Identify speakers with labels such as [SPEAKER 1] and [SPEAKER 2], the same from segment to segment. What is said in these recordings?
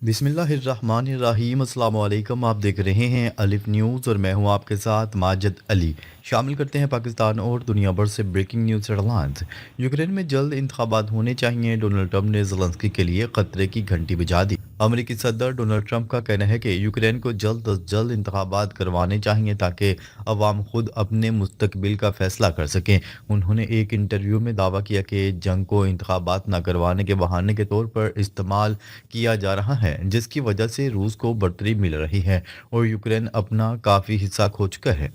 [SPEAKER 1] बिस्मिल्लाहिर्रहमानिर्रहीम। अस्सलाम वालेकुम। आप देख रहे हैं अलिफ न्यूज़ और मैं हूं आपके साथ माजिद अली। शामिल करते हैं पाकिस्तान और दुनिया भर से ब्रेकिंग न्यूज़ हेडलाइंस। यूक्रेन में जल्द इंतखाबात होने चाहिए, डोनाल्ड ट्रंप ने ज़ेलेंस्की के लिए खतरे की घंटी बजा दी। अमेरिकी सदर डोनाल्ड ट्रंप का कहना है कि यूक्रेन को जल्द अज जल्द इंतखाबात करवाने चाहिए ताकि अवाम खुद अपने मुस्तकबिल का फैसला कर सकें। उन्होंने एक इंटरव्यू में दावा किया कि जंग को इंतखाबात न करवाने के बहाने के तौर पर इस्तेमाल किया जा रहा है, जिसकी वजह से रूस को बढ़तरी मिल रही है और यूक्रेन अपना काफ़ी हिस्सा खो चुका है।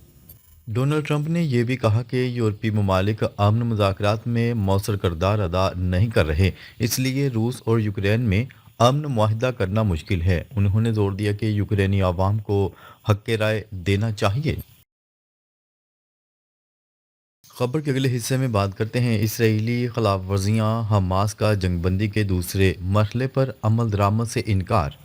[SPEAKER 1] डोनाल्ड ट्रंप ने यह भी कहा कि यूरोपीय ममालिक अमन मुज़ाकरात में मौसर किरदार अदा नहीं कर रहे, इसलिए रूस और यूक्रेन में अमन मुआहिदा करना मुश्किल है। उन्होंने जोर दिया कि यूक्रेनी आवाम को हक़ राय देना चाहिए। खबर के अगले हिस्से में बात करते हैं इसराइली खिलाफ वर्जियाँ, हमास का जंगबंदी के दूसरे मरहले पर अमल दरामद से इनकार।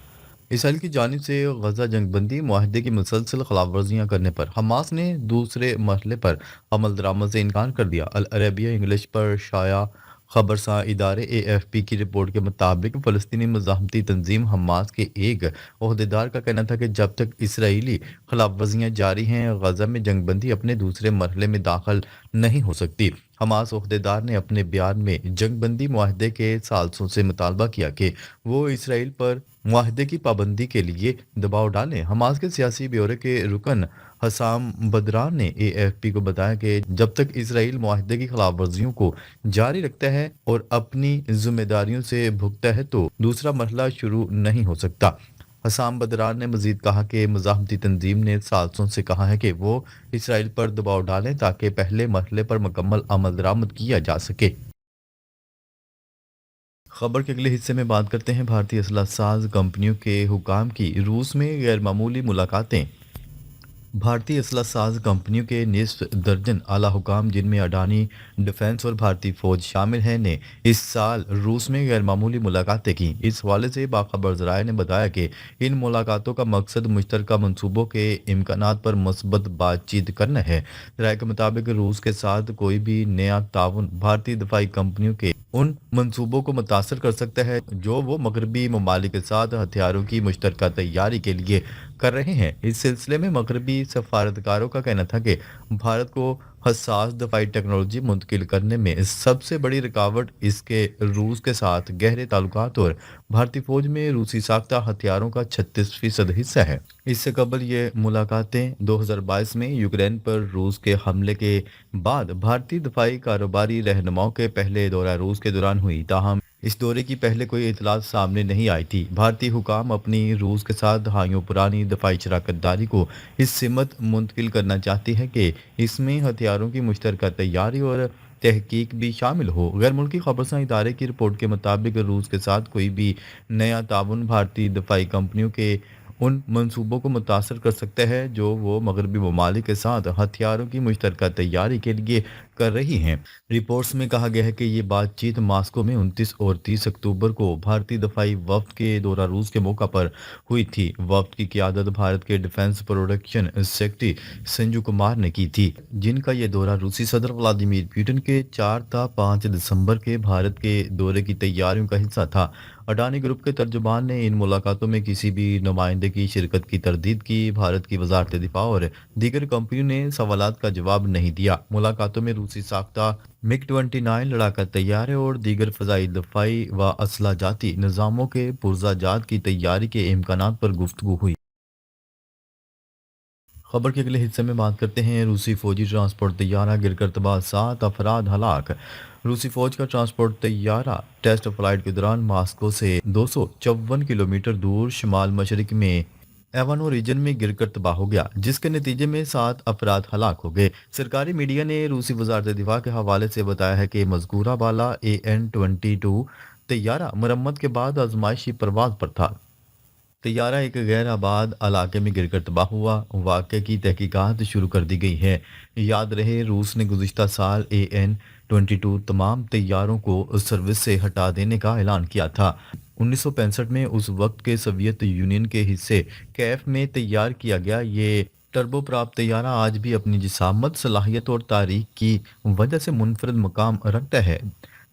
[SPEAKER 1] इसराइल की जानिब से गजा जंगबंदी माहदे की मुसलसल खिलाफ वर्जियाँ करने पर हमास ने दूसरे मरहले पर अमल दरामद से इनकार कर दिया। अल अरेबिया इंग्लिश पर शाया खबरसां इदारे AFP की रिपोर्ट के मुताबिक फ़लस्तीनी मज़ाहमती तंजीम हमास के एक अहदेदार का कहना था कि जब तक इसराइली खिलाफ वर्जियाँ जारी हैं, गजा में जंगबंदी अपने दूसरे मरहले में दाखिल नहीं हो सकती। हमास अहदेदार ने अपने बयान में जंगबंदी माहदे के सालसों से मुतालबा किया कि वो इसराइल पर माहदे की पाबंदी के लिए दबाव डालें। हमास के सियासी ब्यूरो के रुकन हसाम बदरान ने AFP को बताया कि जब तक इसराइल माहदे की खिलाफ वर्जियों को जारी रखता है और अपनी जिम्मेदारियों से भुगता है तो दूसरा मरहला शुरू नहीं हो सकता। हसाम बदरान ने मजीद कहा कि मज़ाहमती तंजीम ने सालसों से कहा है कि वो इसराइल पर दबाव डालें ताकि पहले मरहले पर मुकम्मल अमल दरामद किया जा सके। खबर के अगले हिस्से में बात करते हैं भारतीय असलहा साज कंपनियों के हुकाम की रूस में गैर मामूली मुलाकातें। भारतीय असलहा साज कंपनियों के निस्फ दर्जन आला हुकाम, जिनमें अडानी डिफेंस और भारतीय फौज शामिल हैं, ने इस साल रूस में गैर मामूली मुलाकातें की। इस हवाले से बाखबर ज़राए ने बताया कि इन मुलाकातों का मकसद मुश्तरका मनसूबों के इम्कानात पर मस्बत बातचीत करना है। ज़राए के मुताबिक रूस के साथ कोई भी नया ताउन भारतीय दफाई कंपनियों के उन मंसूबों को मुतासर कर सकता है जो वो मगरबी ममालिक के साथ हथियारों की मुश्तरका तैयारी के लिए कर रहे हैं। इस सिलसिले में मगरबी सफारतकारों का कहना था कि भारत को हसास दफाई टेक्नोलॉजी मुंतकिल करने में सबसे बड़ी रुकावट इसके रूस के साथ गहरे ताल्लुकात और भारतीय फौज में रूसी साख्ता हथियारों का 36% हिस्सा है। इससे कबल ये मुलाकातें 2022 में यूक्रेन पर रूस के हमले के बाद भारतीय दफाई कारोबारी रहनुमाओं के पहले दौरा रूस के दौरान हुई। ताहम इस दौरे की पहले कोई इतलात सामने नहीं आई थी। भारतीय हुकाम अपनी रूस के साथ दहाइयों पुरानी दफाई शराकतदारी को इस सिमत मुंतकिल करना चाहती है कि इसमें हथियारों की मुश्तरका तैयारी और तहकीक भी शामिल हो। गैर मुल्की खबरसां इदारे की रिपोर्ट के मुताबिक रूस के साथ कोई भी नया ताउन भारतीय दफाई कंपनियों के उन मंसूबों को मुतासर कर सकता है जो वो मगरबी ममालिक के साथ हथियारों की मुश्तरका तैयारी के लिए कर रही हैं। रिपोर्ट्स में कहा गया है कि ये बातचीत मास्को में 29 और 30 अक्टूबर को भारतीय दफाई वफ्द के दौरा रूस के मौका पर हुई थी। वफ्द की क़ियादत भारत के defence production secretary Sanju Kumar ने की थी, जिनका ये दौरा रूसी सदर व्लादिमीर पुतिन के 4 था 5 दिसंबर के भारत के दौरे की तैयारियों का हिस्सा था। अडानी ग्रुप के तर्जुमान ने इन मुलाकातों में किसी भी नुमाइंदे की शिरकत की तरदीद की। भारत की वजारत दिफा और दीगर कंपनियों ने सवालात का जवाब नहीं दिया। मुलाकातों में रूसी साख्ता MiG-29 लड़ाका तैयारे और दीगर फ़ज़ाई दफाई व असलहा जाती निज़ामों के पुर्जाजात की तैयारी के इम्कानात पर गुफ्तगू हुई। खबर के अगले हिस्से में बात करते हैं रूसी फौजी ट्रांसपोर्ट तैयारा गिरकर तबाह, 7 अफराद हलाक। रूसी फौज का ट्रांसपोर्ट तैयारा टेस्ट फ्लाइट के दौरान मास्को से 254 किलोमीटर दूर शुमाल मशरक में एवानो रीजन में गिरकर तबाह हो गया, जिसके नतीजे में 7 अफराद हलाक हो गए। सरकारी मीडिया ने रूसी वजारत दिफा के हवाले से बताया है कि मज़कूरा वाला AN-22 तैयारा मरम्मत के बाद आजमाइशी परवाज पर था। तैयारा एक गैर आबाद इलाके में गिरकर तबाह हुआ। वाक़े की तहकीकात शुरू कर दी गई है। याद रहे, रूस ने गुज़िश्ता साल AN-22 तमाम तैयारों को सर्विस से हटा देने का ऐलान किया था। 1965 में उस वक्त के सोवियत यूनियन के हिस्से कैफ में तैयार किया गया ये टर्बोप्रॉप तैयारा आज भी अपनी जिसामत, सलाहियत और तारीख की वजह से मुनफरद मकाम रखता है।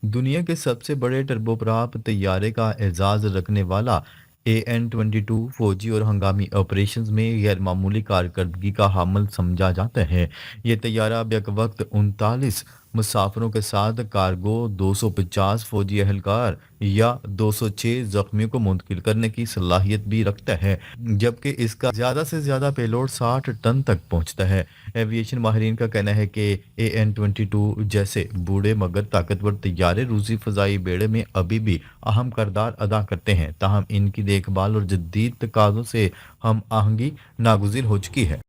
[SPEAKER 1] दुनिया के सबसे बड़े टर्बोप्रॉप तैयारे का एजाज़ रखने वाला AN-22 फौजी और हंगामी ऑपरेशंस में गैर मामूली कारकर्दगी का हामिल समझा जाता है। ये तैयारा बैक वक्त 39 मुसाफिरों के साथ कार्गो, 250 फौजी एहलकार या 206 जख्मियों को मुंतकिल करने की सलाहियत भी रखता है, जबकि इसका ज़्यादा से ज़्यादा पेलोड 60 टन तक पहुंचता है। एविएशन माहिरीन का कहना है कि AN-22 जैसे बूढ़े मगर ताकतवर तैयारे रूसी फ़ज़ाई बेड़े में अभी भी अहम किरदार अदा करते हैं, ताहम इनकी देखभाल और जदीद तकाज़ों से हम आहंगी नागुज़िर हो चुकी है।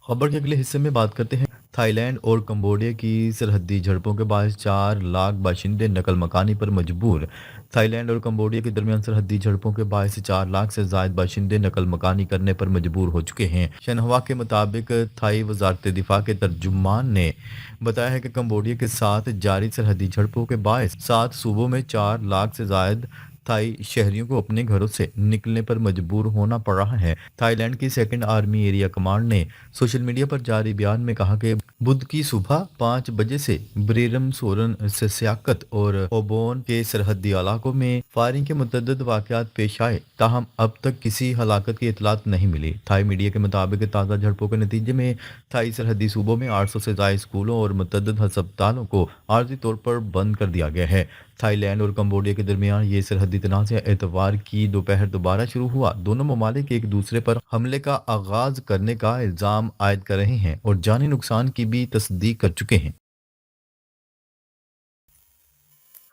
[SPEAKER 1] खबर के अगले हिस्से में बात करते हैं। थाईलैंड और कंबोडिया की सरहदी झड़पों के बाद 4 लाख बाशिंदे नकल मकानी पर मजबूर। थाईलैंड और कंबोडिया के दरमियान सरहदी झड़पों के बायस 4 लाख से जायद बाशिंदे नकल मकानी करने पर मजबूर हो चुके हैं। शनहवा के मुताबिक थाई वजारत दिफा के तर्जुमान ने बताया है कि कंबोडिया के साथ जारी सरहदी झड़पों के बायस 7 सूबों में 4 लाख से जायद थाई शहरियों को अपने घरों से निकलने पर मजबूर होना पड़ रहा है। थाईलैंड की सेकंड आर्मी एरिया कमांड ने सोशल मीडिया पर जारी बयान में कहा कि बुध की सुबह 5 बजे से ब्रीरम सोरन से सियाकत और ओबोन के सरहदी इलाकों में फायरिंग के मुतअद्दिद वाकयात पेश आए, ताहम अब तक किसी हलाकत की इतलात नहीं मिली। थाई मीडिया के मुताबिक ताज़ा झड़पों के नतीजे में थाई सरहदी सूबों में 800 से ज्यादा स्कूलों और मुतअद्दिद अस्पतालों को आर्जी तौर पर बंद कर दिया गया है। थाईलैंड और कंबोडिया के दरमियान ये सरहदी तनाज़ा एतवार की दोपहर दोबारा शुरू हुआ। दोनों ममालिक एक दूसरे पर हमले का आगाज करने का इल्ज़ाम आयद कर रहे हैं और जानी नुकसान की भी तस्दीक कर चुके हैं।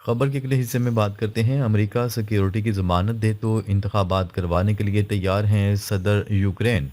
[SPEAKER 1] खबर के अगले हिस्से में बात करते हैं। अमेरिका सिक्योरिटी की जमानत दे तो इंतखाबात करवाने के लिए तैयार हैं सदर यूक्रेन।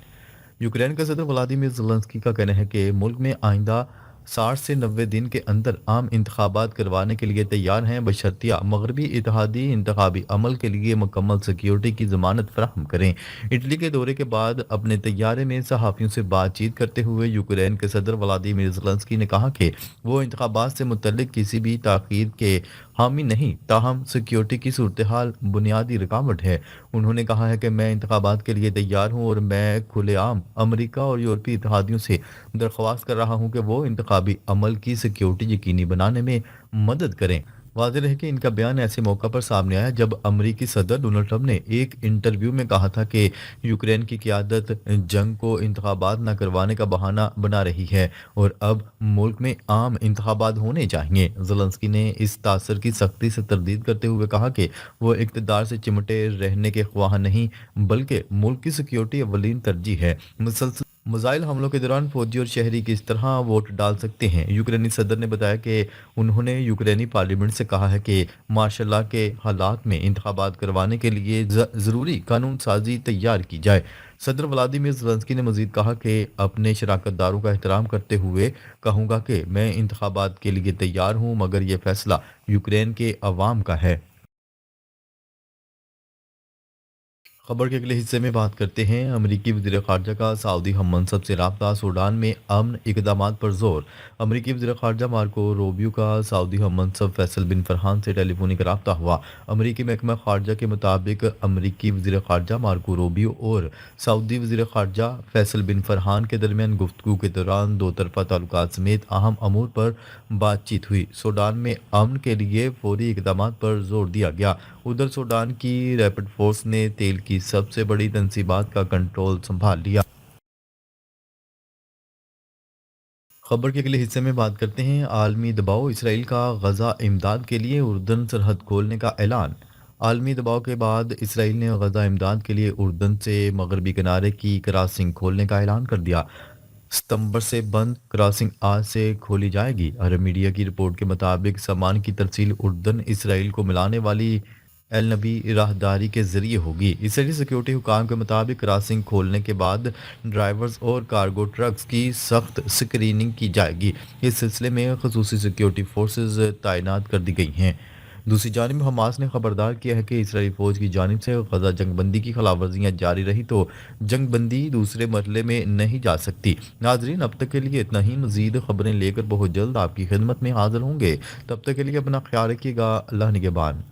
[SPEAKER 1] यूक्रेन का सदर व्लादिमीर ज़ेलेंस्की का कहना है कि मुल्क में आइंदा 60 से 90 दिन के अंदर आम इंतखाबात करवाने के लिए तैयार हैं, बशर्तिया मगरबी इत्तेहादी इंतखाबी अमल के लिए मुकम्मल सिक्योरिटी की जमानत फराहम करें। इटली के दौरे के बाद अपने तैयारे में सहाफ़ियों से बातचीत करते हुए यूक्रेन के सदर व्लादिमीर ज़ेलेंस्की ने कहा कि वो इंतखाबात से मुतल्लिक किसी भी ताख़ीर के हामी नहीं, ताहम सिक्योरिटी की सूरत हाल बुनियादी रुकावट है। उन्होंने कहा है कि मैं इंतखाबात के लिए तैयार हूँ और मैं खुलेआम अमेरिका और यूरोपीय इत्तेहादियों से दरख्वास्त कर रहा हूँ कि वो इंतखाबी अमल की सिक्योरिटी यकीनी बनाने में मदद करें। वाज़ेह है कि इनका बयान ऐसे मौका पर सामने आया जब अमरीकी सदर डोनाल्ड ट्रंप ने एक इंटरव्यू में कहा था कि यूक्रेन की क़यादत जंग को इंतखाबात न करवाने का बहाना बना रही है और अब मुल्क में आम इंतखाबात होने चाहिए। ज़ेलेंस्की ने इस तासर की सख्ती से तरदीद करते हुए कहा कि वो इक़्तिदार से चिमटे रहने के ख्वाह नहीं, बल्कि मुल्क की सिक्योरिटी अव्वलीन तरजीह है। मुसलसल मिसाइल हमलों के दौरान फौजी और शहरी किस तरह वोट डाल सकते हैं। यूक्रेनी सदर ने बताया कि उन्होंने यूक्रेनी पार्लियामेंट से कहा है कि मार्शल लॉ के हालात में इंतखाबात करवाने के लिए ज़रूरी कानून साजी तैयार की जाए। सदर व्लादिमीर ज़ेलेंस्की ने मजीद कहा कि अपने शराकतदारों का एहतराम करते हुए कहूँगा कि मैं इंतखाबात के लिए तैयार हूँ, मगर यह फैसला यूक्रेन के अवाम का है। खबर के अगले हिस्से में बात करते हैं। अमरीकी वज़ीर ख़ारजा का सऊदी हम मनसब से रब्ता, सूडान में अमन इक़दामात पर जोर। अमरीकी वज़ीर ख़ारजा मार्को रूबियो का सऊदी हम मनसब फैसल बिन फरहान से टेलीफोनिक रब्ता हुआ। अमरीकी महकमा ख़ारजा के मुताबिक अमरीकी वज़ीर ख़ारजा मार्को रूबियो और सऊदी वज़ीर ख़ारजा फैसल बिन फरहान के दरमियान गुफ्तगू के दौरान दो तरफ़ा ताल्लुकात समेत अहम अमूर पर बातचीत हुई। सूडान में अमन के लिए फौरी इक़दामात पर जोर दिया गया। उधर सूडान की रैपिड फोर्स ने तेल की सबसे बड़ी तनसीबात का कंट्रोल संभाल लिया। खबर के अगले हिस्से में बात करते हैं। आलमी दबाव, इसराइल का गजा इमदाद के लिए उर्दन सरहद खोलने का ऐलान। आलमी दबाव के बाद इसराइल ने गजा इमदाद के लिए उर्दन से मगरबी किनारे की क्रॉसिंग खोलने का ऐलान कर दिया। सितंबर से बंद क्रॉसिंग आज से खोली जाएगी। अरब मीडिया की रिपोर्ट के मुताबिक सामान की तरसील उर्दन इसराइल को मिलाने वाली एल नबी राहदारी के जरिए होगी। इसराइली सिक्योरिटी हुकाम के मुताबिक क्रॉसिंग खोलने के बाद ड्राइवर्स और कार्गो ट्रक्स की सख्त स्क्रीनिंग की जाएगी। इस सिलसिले में खसूसी सिक्योरिटी फोर्सेज तैनात कर दी गई हैं। दूसरी जानिब हमास ने खबरदार किया है कि इसराइली फौज की जानिब से गजा जंगबंदी की खिलाफ वर्जियाँ जारी रही तो जंगबंदी दूसरे मरहले में नहीं जा सकती। नाजरीन, अब तक के लिए इतना ही। मजीद खबरें लेकर बहुत जल्द आपकी खिदमत में हाजिर होंगे। तब तक के लिए अपना ख्याल रखिएगा। अल्लाह निगहबान।